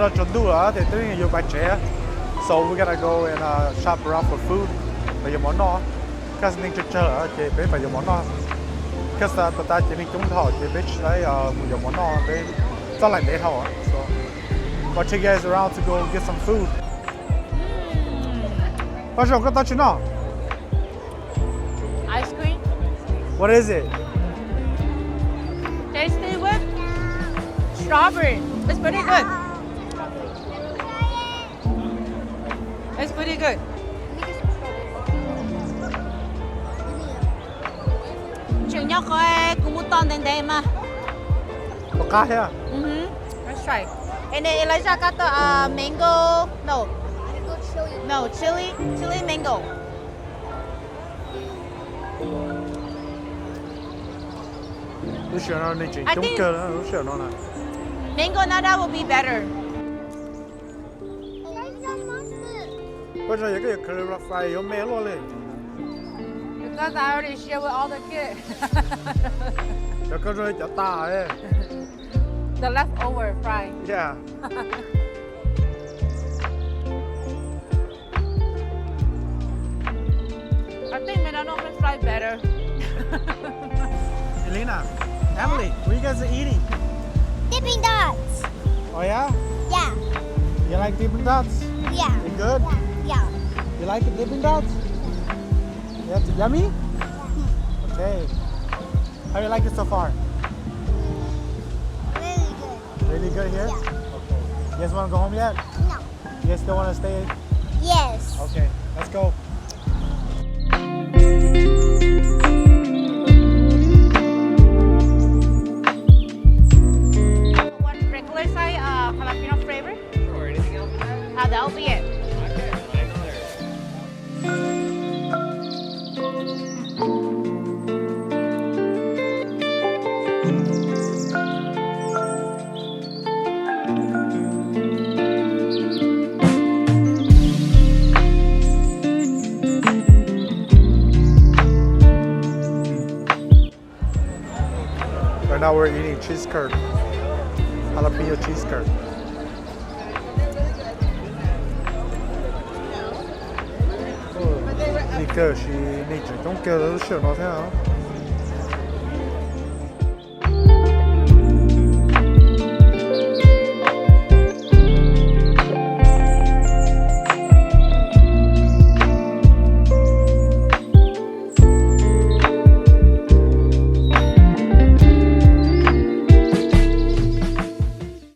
đó chuẩn đủ rồi thì tôi nhiều bài trẻ. So we gotta go and shop around for food. Bây giờ món nó, cause nên chơi ở chế bé bây giờ món nó. Cause tụi ta chỉ nên chúng thọ chế bé đấy nhiều món nó bé cho lại để thọ. So I'll take you guys around to go get some food. What's your good touch now? Ice cream. What is it? Tasty with strawberry. It's pretty good. It's pretty good. Chừng nhóc coi cũng muốn ton đen đen mà. Baka here. Let's try. And then Elijah got the mango. No, chili mango. Lúc xưa nó nên chỉ I chúng think- cơ đó, lúc xưa nó là. Mango nada will be better. Bây giờ cái clarify có mẹ luôn lên. Because I already shared with all the kids. Cho cái rồi cho ta ấy. The leftover fry. Yeah. I think banana fry better. Elena, Emily, what you guys are eating? Dipping dots. Oh yeah? Yeah. You like Dippin' Dots? Yeah. You good? Yeah. You like the Dippin' Dots? Yeah, it's yummy? Okay. How do you like it so far? Really good. Really good here? Yeah. Okay. You guys want to go home yet? No. You guys still want to stay? Yes. Okay, let's go. One regular size jalapeno flavor. Sure, anything else? That'll be it. Okay, nice there. Right now we're eating cheese curd. Jalapeno cheese curd. Đi cơ, chị đi chỉ trong kia đó sửa nó thế nào?